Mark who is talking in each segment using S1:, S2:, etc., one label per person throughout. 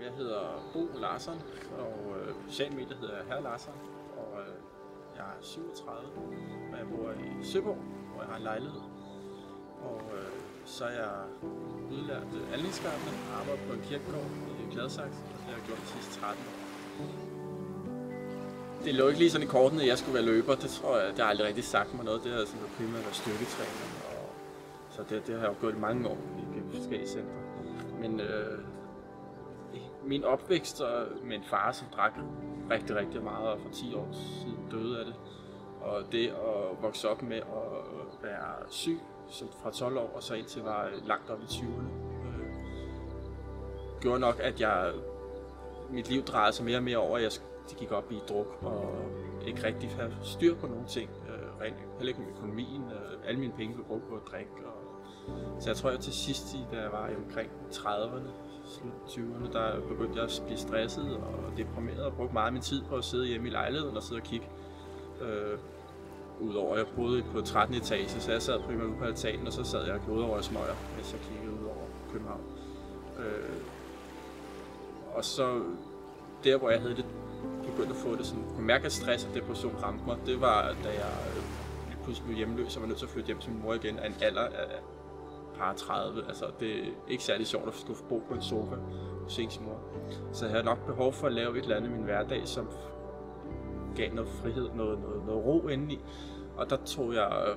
S1: Jeg hedder Bo Larsson, og på sociale medier hedder jeg Herr Larsson, og jeg er 37, og jeg bor i Søborg, hvor jeg har en lejlighed. Og så er jeg udlært anlægsgartner og arbejder på en kirkegård i Gladsaxe, og det har jeg gjort de sidste 13 år. Det lå ikke lige sådan i kortene, at jeg skulle være løber. Det tror jeg, det har aldrig rigtig sagt mig noget. Det har sådan primært været styrketræner, og så det har jeg jo gjort i mange år i forskellige centre. Men min opvækst med en far, som drak rigtig, rigtig meget, og for 10 år siden døde af det. Og det at vokse op med at være syg fra 12 år og så indtil var langt op i 20'erne, gjorde nok, at mit liv drejede sig mere og mere over, at det gik op i druk og ikke rigtig have styr på nogle ting. Heller ikke med økonomien. Alle mine penge blev brugt på at drikke. Så jeg tror, at til sidst, da jeg var omkring 30'erne, slut 20'erne, der begyndte jeg at blive stresset og deprimeret og brugte meget af min tid på at sidde hjemme i lejligheden og sidde og kigge. Udover at jeg boede på 13. etage, så jeg sad primært ude på altanen, og så sad jeg og glodede over smøger, mens jeg kiggede ud over København. Og så der, hvor jeg havde det, begyndte at få det sådan, kunne mærke, at stress og depression ramte mig, det var, da jeg pludselig blev hjemløs og var nødt til at flytte hjem til min mor igen af en alder af par 30. Altså, det er ikke særlig sjovt at skulle bo på en sofa hos ens mor. Så jeg havde nok behov for at lave et eller andet i min hverdag, som gav noget frihed, noget ro indeni. Og der tog jeg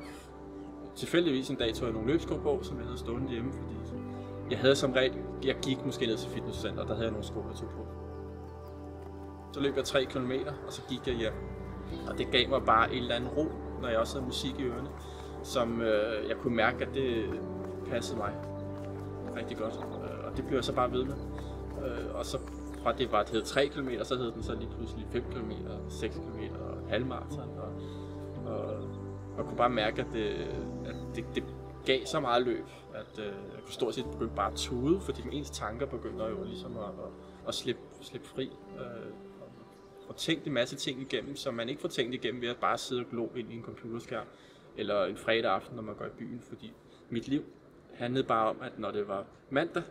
S1: tilfældigvis en dag nogle løbsko på, som jeg havde stående hjemme, fordi jeg havde som regel, jeg gik måske ned til fitnesscenter, og der havde jeg nogle sko, jeg tog på. Så løb jeg 3 km, og så gik jeg hjem. Og det gav mig bare en eller anden ro, når jeg også havde musik i ørerne, som jeg kunne mærke, at det passede mig rigtig godt. Og det blev jeg så bare ved med. Og så fra det var, at det hed 3 km, så hed den så lige pludselig 5 km, 6 km og halvmarathon. Og kunne bare mærke, at det gav så meget løb, at jeg kunne stort set begynde bare at tude, fordi ens tanker begynder jo ligesom at slippe fri. Og tænke en masse ting igennem, som man ikke får tænkt igennem ved at bare sidde og glo ind i en computerskærm eller en fredag aften, når man går i byen. Fordi mit liv handlede bare om, at når det var mandag,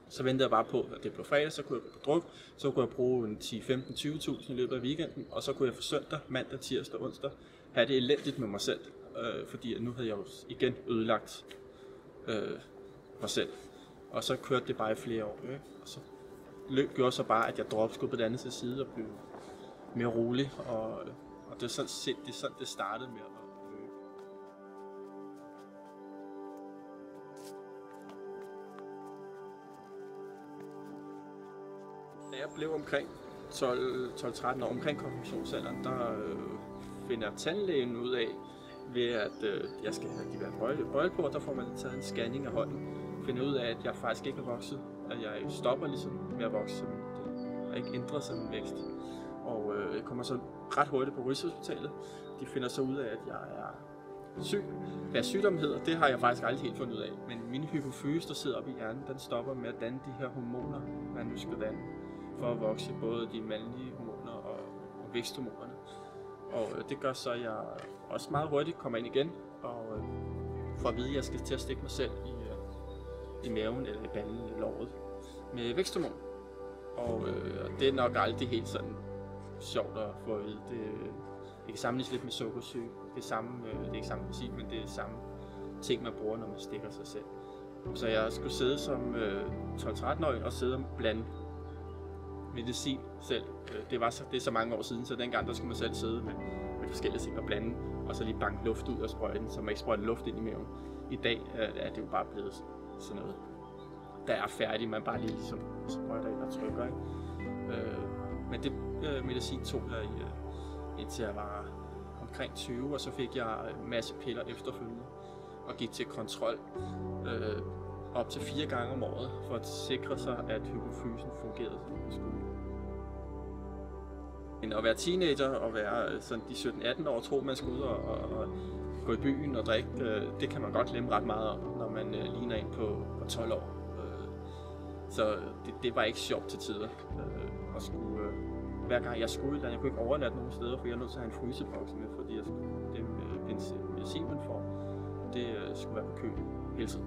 S1: så ventede jeg bare på, at det blev fredag, så kunne jeg gå på druk, så kunne jeg bruge en 10, 15, 20.000 i løbet af weekenden, og så kunne jeg for søndag, mandag, tirsdag, onsdag have det elendigt med mig selv, fordi nu havde jeg jo igen ødelagt mig selv. Og så kørte det bare i flere år, ikke? Og så løb gjorde så bare, at jeg droppede skud på den anden side og blev mere rolig, og det er sådan det startede med at løbe. Da jeg blev omkring 12-13 år, omkring konfirmationsalderen, der finder tandlægen ud af, ved at jeg skal have de der bøjle på, og der får man taget en scanning af hånden. Finder ud af, at jeg faktisk ikke er vokset, at jeg stopper ligesom med at vokse, det har ikke ændret sig min vækst. Og jeg kommer så ret hurtigt på Rigshospitalet. De finder så ud af, at jeg er syg. Hvad sygdom hedder, det har jeg faktisk aldrig helt fundet ud af. Men min hypofyse, der sidder oppe i hjernen, den stopper med at danne de her hormoner, man nu skal danne for at vokse, både de mandlige hormoner og væksthormonerne. Og det gør så, at jeg også meget hurtigt kommer ind igen og får at vide, at jeg skal til at stikke mig selv i maven eller i ballen eller låret med væksthormon. Og det er nok aldrig helt sådan sjovt at få at vide. Det kan sammenlignes lidt med sukkersyge. Det er ikke samme medicin, men det er samme ting, man bruger, når man stikker sig selv. Så jeg skulle sidde som 12-13-årig og sidde og blande medicin selv. Det er så mange år siden, så dengang der skulle man selv sidde med forskellige ting og blande, og så lige banke luft ud og sprøjte den, så man ikke sprøjter luft ind i maven. I dag er det jo bare blevet sådan noget, der er færdigt, man bare lige ligesom sprøjter ind og trykker, ikke? Men det medicin tog jeg indtil jeg var omkring 20, og så fik jeg en masse piller efterfølgende og gik til kontrol op til 4 gange om året for at sikre sig, at hypofysen fungerede som den skulle. Men at være teenager og være sådan de 17-18 år, tror man skal ud og gå i byen og drikke, det kan man godt glemme ret meget om, når man ligner en på 12 år. Så det var ikke sjovt til tider at skulle, hver gang jeg skulle, jeg kunne ikke overnatte nogen steder, for jeg er nødt til at have en fryseboks med, fordi det medicin man får, det skulle være på køl hele tiden.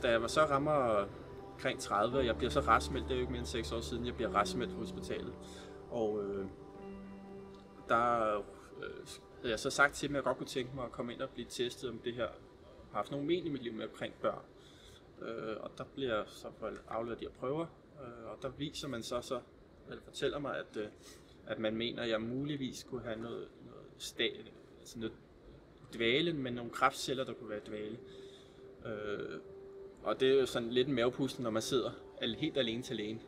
S1: da jeg så rammer omkring 30, og jeg bliver så raskmeldt, det er jo ikke mere end 6 år siden, jeg bliver raskmeldt på hospitalet. Og der havde jeg så sagt til dem, at jeg godt kunne tænke mig at komme ind og blive testet om det her. Jeg har haft nogle men i mit liv med omkring børn. Og der bliver så afleveret de her prøver, og der viser man eller fortæller mig, at man mener, at jeg muligvis kunne have noget dvale, men nogle kræftceller, der kunne være dvale. Og det er jo sådan lidt en mavepusten, når man sidder helt alene til lægen,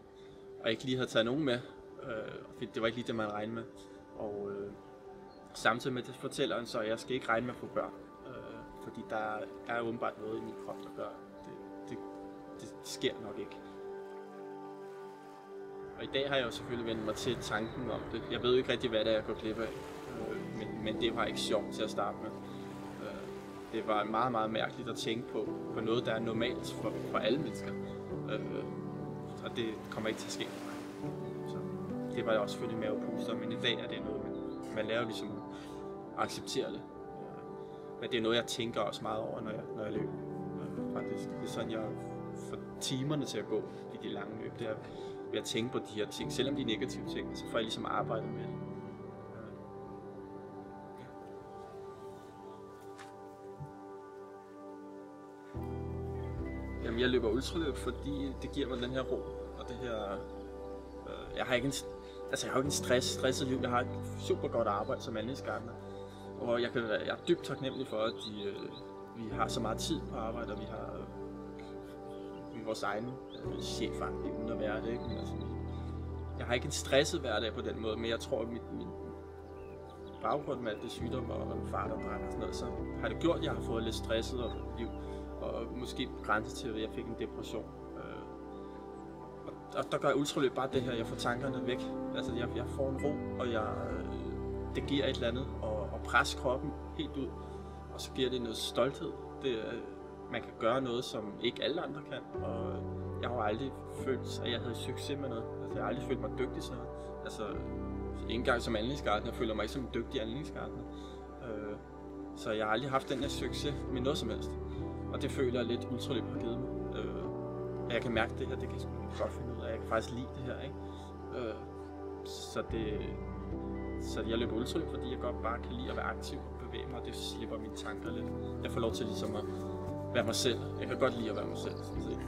S1: og ikke lige har taget nogen med. Det var ikke lige det, man regnede med. Og samtidig med det fortæller han så, at jeg skal ikke regne med at få børn. Fordi der er åbenbart noget i min krop, der gør, det sker nok ikke. Og i dag har jeg jo selvfølgelig vendt mig til tanken om det. Jeg ved jo ikke rigtig, hvad det er, jeg går glip af. Men det var ikke sjovt til at starte med. Det var meget, meget mærkeligt at tænke på noget, der er normalt for alle mennesker. Og det kommer ikke til at ske for mig. Så det var også selvfølgelig mavepuster, men i dag er det noget, man lærer ligesom at acceptere det. Men det er noget, jeg tænker også meget over, når jeg løber. Faktisk. Det er sådan, jeg får timerne til at gå i de lange løb. Det er ved at tænke på de her ting, selvom de er negative ting, så får jeg ligesom arbejdet med det. Jamen, jeg løber ultraløb, fordi det giver mig den her ro, og det her... Jeg har ikke en stresset liv. Jeg har et super godt arbejde som anlægsgartner. Og jeg er dybt taknemmelig for, at vi har så meget tid på arbejde, og vi har vores egen chefer, uden at være det. Ikke? Men altså, jeg har ikke en stresset hverdag på den måde, men jeg tror, at min baggrund med alt det sygdom og farterdræk og sådan noget, så har det gjort, at jeg har fået lidt stresset liv, og måske på grænse til, at jeg fik en depression. Og der gør ultraløb bare det her, jeg får tankerne væk. Altså, jeg får en ro, og det giver et eller andet at presse kroppen helt ud, og så giver det noget stolthed. Man kan gøre noget, som ikke alle andre kan, og jeg har aldrig følt, at jeg havde succes med noget. Altså, jeg har aldrig følt mig dygtig til noget. Altså, ikke engang som anlægsgartner, jeg føler mig ikke som en dygtig anlægsgartner. Så jeg har aldrig haft den her succes med noget som helst. Og det føler jeg lidt ultraløb har givet mig. Jeg kan mærke det her, det kan jeg godt finde ud af. Jeg kan faktisk lide det her, ikke? Så jeg løber ultraløb, fordi jeg godt bare kan lide at være aktiv og bevæge mig, og det slipper mine tanker lidt. Jeg får lov til ligesom at være mig selv. Jeg kan godt lide at være mig selv, sådan set.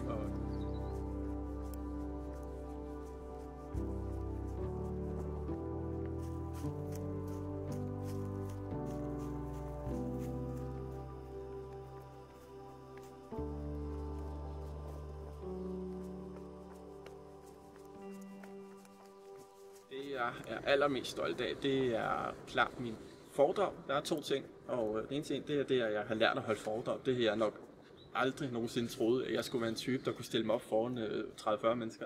S1: Jeg er allermest stolt af, det er klart min foredrag. Der er 2 ting, og den ene ting, det er det, at jeg har lært at holde foredrag. Det har jeg nok aldrig nogensinde troet, at jeg skulle være en type, der kunne stille mig op foran 30-40 mennesker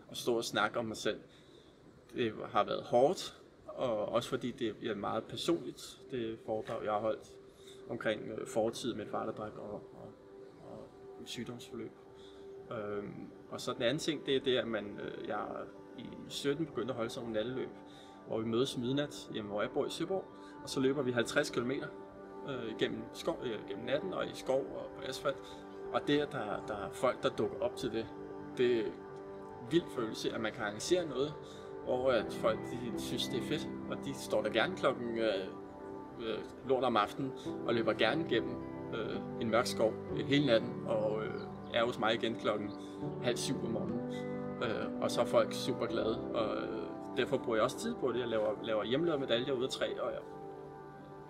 S1: og stå og snakke om mig selv. Det har været hårdt, og også fordi det er meget personligt, det foredrag, jeg har holdt omkring fortid med farterdræk og sygdomsforløb. Og så den anden ting, det er det, at jeg i 17 begyndte at holde sådan nogle natteløb, hvor vi mødes midnat hjemme, hvor jeg bor i Søborg, og så løber vi 50 km gennem natten og i skov og på asfalt. Og det, at der er folk, der dukker op til det er en vild følelse, at man kan arrangere noget, og at folk de synes, det er fedt, og de står der gerne klokken lort om aftenen og løber gerne gennem en mørk skov hele natten, og er hos mig igen klokken 6:30 om morgenen. Og så er folk super glade, og derfor bruger jeg også tid på det. Jeg laver hjemmelavede medaljer ud af træ, og jeg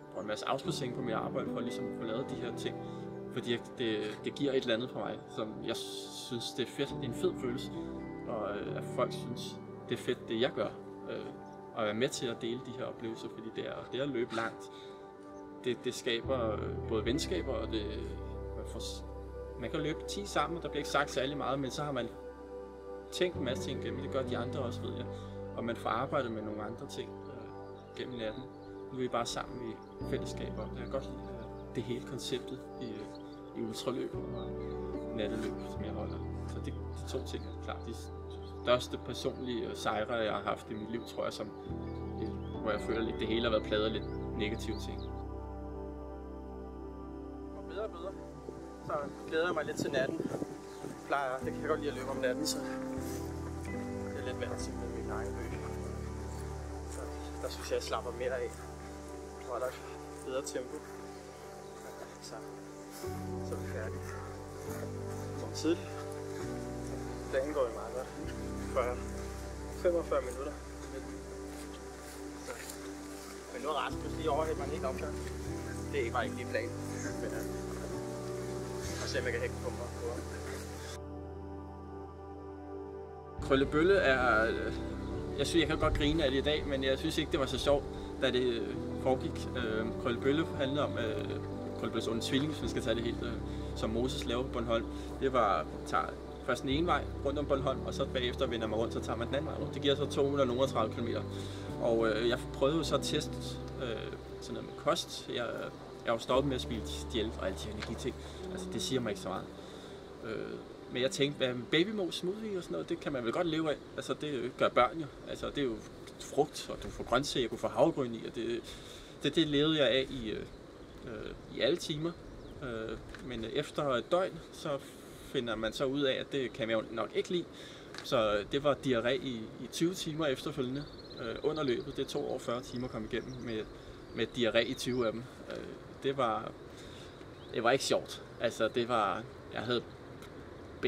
S1: bruger en masse afspacering på mit arbejde for ligesom at få lavet de her ting. Fordi det giver et eller andet for mig, som jeg synes, det er fedt. Det er en fed følelse, og at folk synes, det er fedt, det jeg gør. Og være med til at dele de her oplevelser, fordi det er at løbe langt. Det skaber både venskaber, og man kan løbe 10 sammen, og der bliver ikke sagt særlig meget, men så har man tænkt en masse ting gennem. Det gør de andre også, ved jeg. Og man får arbejdet med nogle andre ting gennem natten. Nu er vi bare sammen i fællesskaber. Jeg kan godt lide det hele konceptet i ultraløb og natteløb, som jeg holder. Så de 2 ting er klart de største personlige sejre, jeg har haft i mit liv, tror jeg, hvor jeg føler lidt, det hele har været pladet af lidt negative ting. Og bedre. Så glæder jeg mig lidt til natten. plejer, det kan jeg godt lide at løbe om natten, så det er lidt vant til med min egen løb. Så der synes jeg slapper mere af. Nu er der bedre tempo. Så er vi færdige. Som tidligt. Dagen går jo meget godt. 45 minutter. Men nu er Rasmus lige overhældt mig en helt omgang. Det var ikke lige planen. Men og se om jeg kan hække på mig. Krøllebølle er... Jeg synes, jeg kan godt grine af det i dag, men jeg synes ikke, det var så sjovt, da det foregik. Krøllebølle handlede om Krøllebølles onde tvilling, hvis man skal tage det helt, som Moses laver på Bornholm. Det var, tager først den ene vej rundt om Bornholm, og så bagefter vender man rundt, så tager man den anden vej rundt. Det giver så 230 km. Og jeg prøvede så at teste sådan noget med kost. Jeg har jo stoppet med at spille stjæl og alle de energiting. Altså, det siger mig ikke så meget. Men jeg tænkte, hvad babymos smoothie og sådan noget, det kan man vel godt leve af. Altså, det gør børn jo. Altså, det er jo frugt, og du får grøntsager, du får havregryn i, og det levede jeg af i alle timer. Men efter et døgn, så finder man så ud af, at det kan man jo nok ikke lide. Så det var diarré i 20 timer efterfølgende under løbet. Det tog over 40 timer at komme igennem med diarré i 20 af dem. Det var ikke sjovt. Altså, jeg havde B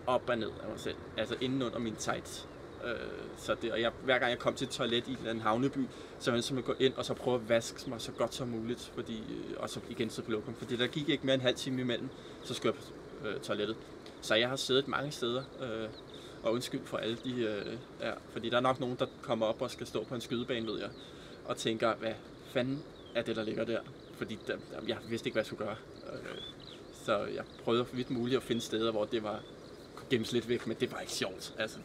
S1: op og ned af mig selv, altså inden under mine tights. Hver gang jeg kom til et toilet i en eller anden havneby, så var jeg gå ind og så prøve at vaske mig så godt som muligt, og så igen så på lokum. Fordi der gik ikke mere end en halv time imellem, så skulle jeg på toilettet. Så jeg har siddet mange steder, og undskyld for alle de... fordi der er nok nogen, der kommer op og skal stå på en skydebane, ved jeg, og tænker, hvad fanden er det, der ligger der? Fordi jeg vidste ikke, hvad jeg skulle gøre. Så jeg prøvede for vidt muligt at finde steder, hvor det var gemmes lidt væk, men det var ikke sjovt. Altså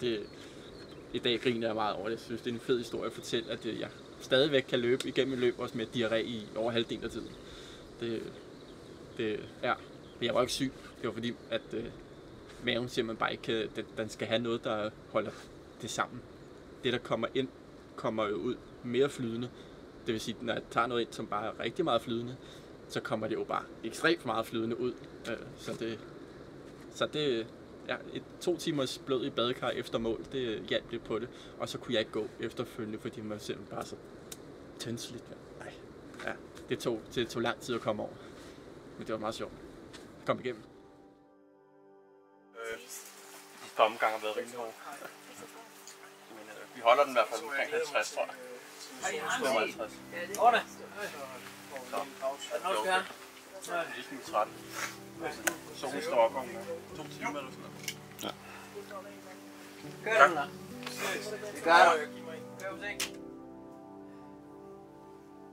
S1: i dag griner jeg meget over det. Jeg synes, det er en fed historie at fortælle, at jeg stadigvæk kan løbe igennem et løb også med diarré i over halvdelen af tiden. Men jeg var ikke syg. Det var fordi, at maven simpelthen bare ikke kan, den skal have noget, der holder det sammen. Det, der kommer ind, kommer jo ud mere flydende. Det vil sige, når jeg tager noget ind, som bare er rigtig meget flydende, så kommer det jo bare ekstremt meget flydende ud. Så det 2 timers blød i badekar efter mål, det hjalp lidt på det. Og så kunne jeg ikke gå efterfølgende, fordi man simpelthen bare så tyndsligt. Det tog lang tid at komme over. Men det var meget sjovt. Kom igennem. De par omgange har været rimelig hårde. Men vi holder den i hvert fald omkring 50, tror jeg. 55.
S2: Orda.
S1: Så, er det okay? Jeg er lige sådan træt. Solen står op om 2 timer eller sådan noget. Ja.
S2: Gør den der? Det gør du. Gør du ikke?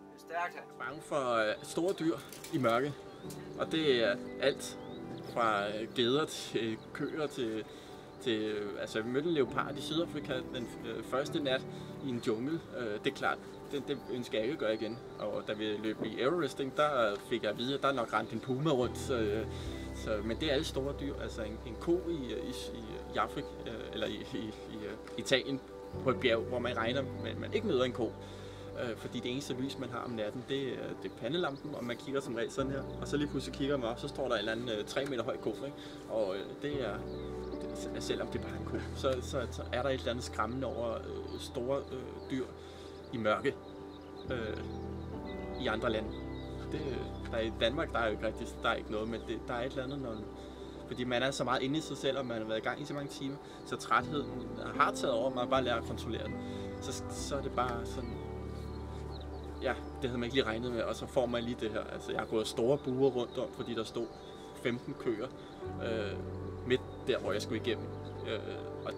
S2: Det er stærkt her.
S1: Jeg er bange for store dyr i mørke. Og det er alt fra geder til køer til altså vi mødte en leopard i Sydafrika den første nat i en jungle. Det er klart, det ønsker jeg ikke at gøre igen. Og da vi løb i Everesting, der fik jeg at vide, at der er nok rent en puma rundt. Men det er alle store dyr. Altså en ko i Afrika, eller i Italien på et bjerg, hvor man regner med, at man ikke møder en ko. Fordi det eneste lys, man har om natten, det er pandelampen, og man kigger som regel sådan her. Og så lige pludselig kigger man op, så står der en eller anden 3 meter høj ko, ikke? Og det er selvom det er bare en ko, så er der et eller andet skræmmende over store dyr i mørke i andre lande. I Danmark der er jo ikke rigtig, der er ikke noget, men der er et eller andet, fordi man er så meget inde i sig selv, og man har været i gang i så mange timer, så trætheden har taget over, man bare lærer at kontrollere den. Så er det bare sådan, ja, det havde man ikke lige regnet med, og så får man lige det her. Altså, jeg har gået store buer rundt om, fordi der stod 15 køer midt der, hvor jeg skulle igennem. Og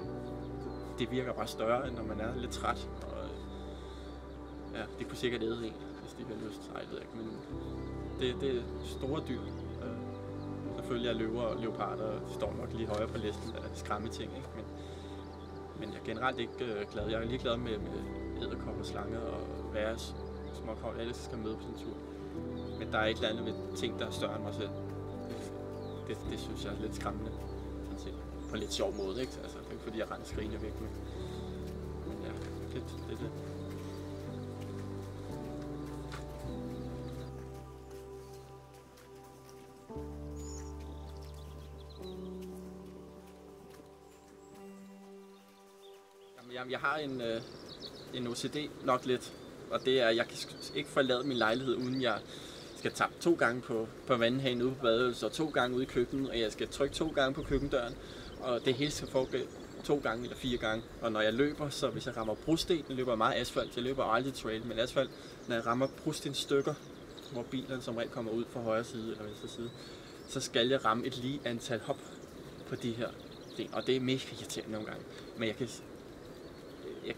S1: det virker bare større, end når man er lidt træt. Og, ja, det kunne sikkert æde en, hvis de har lyst. Ej, det ved jeg ikke, men det er store dyr. Selvfølgelig er løver og leoparder, de står nok lige højere på listen af skræmme ting, ikke? Men jeg er generelt ikke glad. Jeg er lige glad med edderkopper, slanger og værs, småkogl. Alle skal med på sådan en tur. Men der er et eller andet ved ting, der er større end mig selv. Det synes jeg er lidt skræmmende. På en lidt sjov måde, ikke? Altså, det er ikke fordi, jeg render skrigende væk. Men ja, det er det. Jeg har en OCD nok lidt, og det er, at jeg kan ikke forlade min lejlighed, uden jeg skal tappe 2 gange på vandhanen ude på badeværelset, og 2 gange ude i køkkenet, og jeg skal trykke 2 gange på køkkendøren, og det hele skal foregå 2 gange eller 4 gange. Og når jeg løber, så hvis jeg rammer brosten, jeg løber meget asfalt, jeg løber aldrig trail, men asfalt, når jeg rammer brostenstykker, hvor bilerne som regel kommer ud fra højre side eller venstre side, så skal jeg ramme et lige antal hop på de her ting, og det er mega irriterende nogle gange. Men jeg kan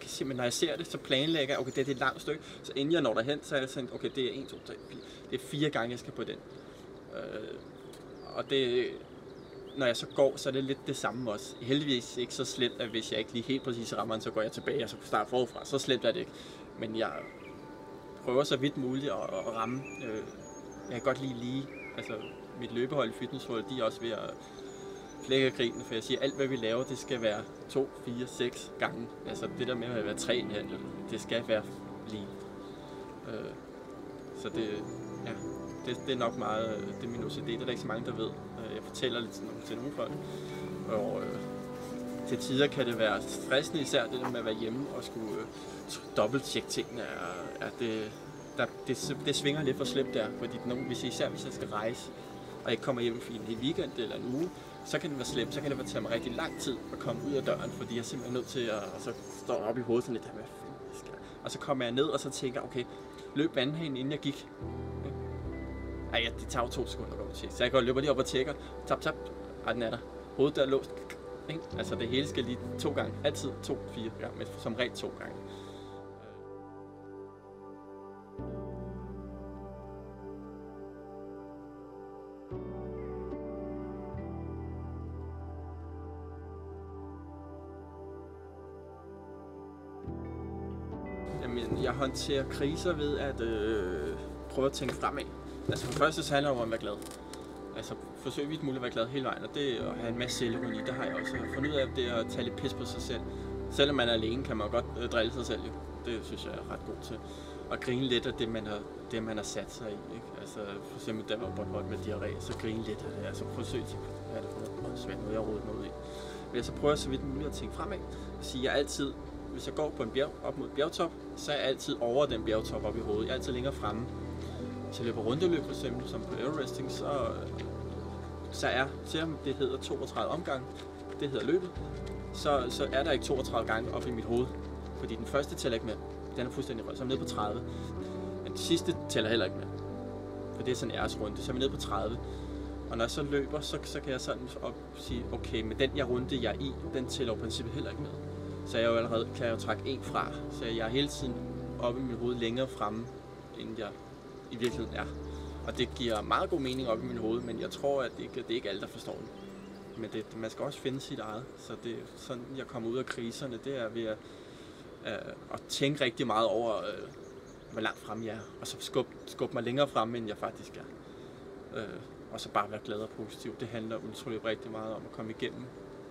S1: simpelthen, når jeg ser det, så planlægger jeg, okay, det er et langt stykke, så inden jeg når derhen, så er jeg sådan, okay, det er 1, 2, 3, 4, det er 4 gange, jeg skal på den. Og det, når jeg så går, så er det lidt det samme også. Heldigvis ikke så slemt, at hvis jeg ikke lige helt præcis rammer den, så går jeg tilbage og så starter forfra. Så slemt er det ikke. Men jeg prøver så vidt muligt at ramme. Jeg kan godt lige, altså mit løbehold i fitnesshold, de er også ved at flække grinen, for jeg siger, alt hvad vi laver, det skal være 2, 4, 6 gange. Altså det der med at være 3 her, det skal være lige. Så det, ja, det er nok meget, det er min OCD, det er der ikke så mange, der ved. Jeg fortæller lidt til nogle folk, og til tider kan det være stressende, især det der med at være hjemme og skulle dobbelttjekke tingene. Det svinger lidt for slemt der, fordi især hvis jeg skal rejse, og ikke kommer hjem i en weekend eller en uge, så kan det være slemt, så kan det tage mig rigtig lang tid at komme ud af døren, fordi jeg er simpelthen nødt til at, og så står jeg op i hovedet sådan lidt, hvad fanden skal jeg? Og så kommer jeg ned, og så tænker jeg, okay, løb vandhanen, inden jeg gik. Ej, det tager jo 2 sekunder at gå til. Så jeg går og løber lige op og tjekker, tap, og den er der. Hovedet der er låst, ikke? Altså det hele skal lige 2 gange, altid 2-4 gange, men som regel 2 gange. Jeg håndterer kriser ved at prøve at tænke fremad. Altså for det første så handler det om at være glad. Altså forsøge vidt muligt at være glad hele vejen, og det at have en masse selvironi, det har jeg også. Jeg har fundet ud af, at det at tage lidt pis på sig selv. Selvom man er alene, kan man godt drille sig selv, jo. Det synes jeg er ret god til. Og grine lidt af det, man har sat sig i, ikke? Altså for eksempel, da jeg var på Bornholm med diarré, så grine lidt af det. Altså forsøg til, hvad er det for noget svært noget, jeg har rodet mig ud i. Men så prøver jeg så vidt muligt at tænke fremad. Og sige, jeg altid, hvis jeg går på en op mod bjergtop, så er jeg altid over den bjergtop op i hovedet. Jeg er altid længere fremme. Hvis jeg løber rundeløb for eksempel, som på aeroresting, så er, selvom det hedder 32 omgange, det hedder løbet, så er der ikke 32 gange op i mit hoved. Fordi den første tæller ikke med. Den er fuldstændig rød, så er nede på 30. Men den sidste tæller heller ikke med. For det er sådan en æresrunde, så er vi nede på 30. Og når jeg så løber, så kan jeg sådan op sige, okay, med den runde jeg er i, den tæller i princippet heller ikke med. Så jeg jo allerede kan jeg jo trække en fra, så jeg er hele tiden oppe i mit hoved længere fremme, end jeg i virkeligheden er. Og det giver meget god mening op i mit hoved, men jeg tror, at det er ikke alle, der forstår det. Men man skal også finde sit eget, så det er sådan, jeg kommer ud af kriserne, det er ved at tænke rigtig meget over, hvor langt fremme jeg er, og så skubbe mig længere fremme, end jeg faktisk er. Og så bare være glad og positiv. Det handler ultraløb rigtig meget om at komme igennem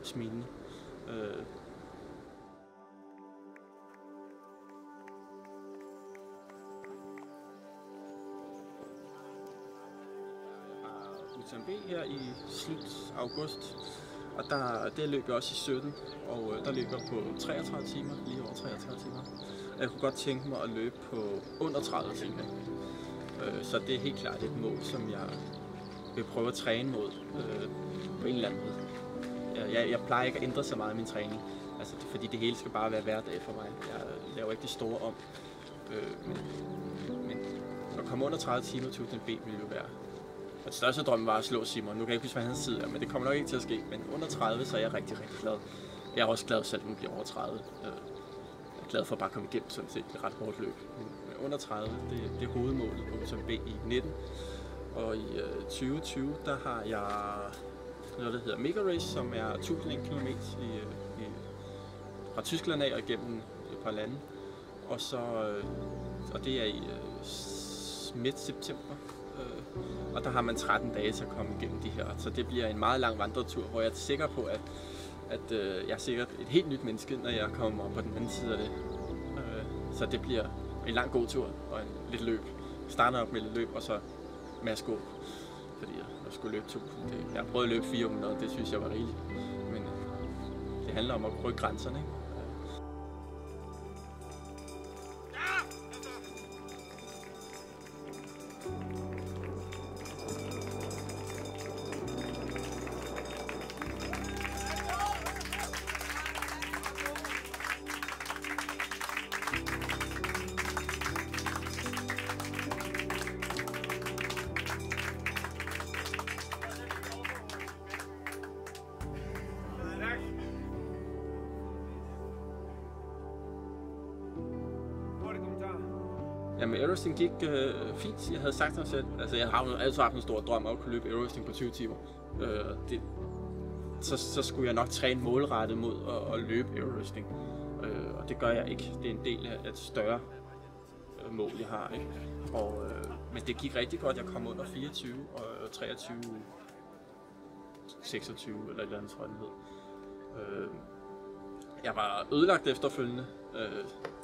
S1: smilende. UTMB her i slut august, og det løb jeg også i 17, og der løb jeg på 33 timer, lige over 33 timer. Jeg kunne godt tænke mig at løbe på under 30 timer, så det er helt klart et mål, som jeg vil prøve at træne mod på en eller anden måde. Jeg plejer ikke at ændre så meget i min træning, altså, fordi det hele skal bare være hverdag for mig. Jeg laver ikke det store om, men at komme under 30 timer til UTMB vil jo være. Og største drøm var at slå Simon. Nu kan jeg ikke huske, hvad hans tid er, men det kommer nok ikke til at ske. Men under 30, så er jeg rigtig, rigtig glad. Jeg er også glad, selvom hun bliver over 30. Jeg er glad for at bare komme igennem sådan set et ret hårdt løb. Men under 30, det er hovedmålet på UTMB i 19. Og i 2020, der har jeg noget, der hedder Mega Race, som er 1000 km fra Tyskland af og igennem et par lande. Og det er i midt september. Og der har man 13 dage til at komme igennem de her. Så det bliver en meget lang vandretur, hvor jeg er sikker på, at jeg er sikkert et helt nyt menneske, når jeg kommer på den anden side af det. Så det bliver en lang god tur og en lidt løb. Jeg starter op med lidt løb, og så med at skubbe, fordi jeg skulle løbe 1000. Jeg har prøvet at løbe 400, det synes jeg var rigeligt. Men det handler om at rykke grænserne, ikke? Jamen, airwrestling gik fint. Jeg havde sagt til mig selv, altså jeg har jo altid haft en stor drøm om at kunne løbe airwrestling på 20 timer. Så skulle jeg nok træne målrettet mod at løbe airwrestling. Og det gør jeg ikke. Det er en del af et større mål, jeg har. Ikke? Men det gik rigtig godt. Jeg kom under 24 og 23, 26 eller et eller andet, tror jeg, den hed. Jeg var ødelagt efterfølgende.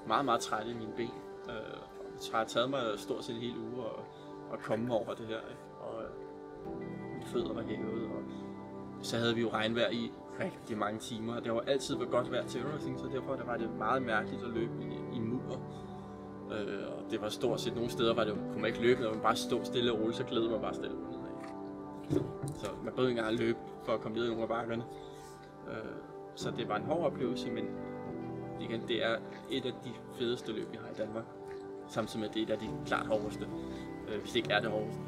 S1: Meget, meget træt i mine ben. Det har taget mig stort set en hel uge at komme over det her. Ikke? Og mine fødder var hævet. Og så havde vi jo regnvejr i rigtig mange timer. Det var altid været godt vejr til airwrestling, så derfor var det meget mærkeligt at løbe i mudder. Og det var stort set nogle steder, hvor det kunne man ikke løbe, når man bare stod stille og roligt, så glædede man bare stille nedad. Så man behøvede ikke engang at løbe for at komme ned i nogle af bakkerne. Så det var en hård oplevelse, men igen, det er et af de fedeste løb, vi har i Danmark. Samtidig med, det er et af de klart hårdeste, hvis det ikke er det hårdeste.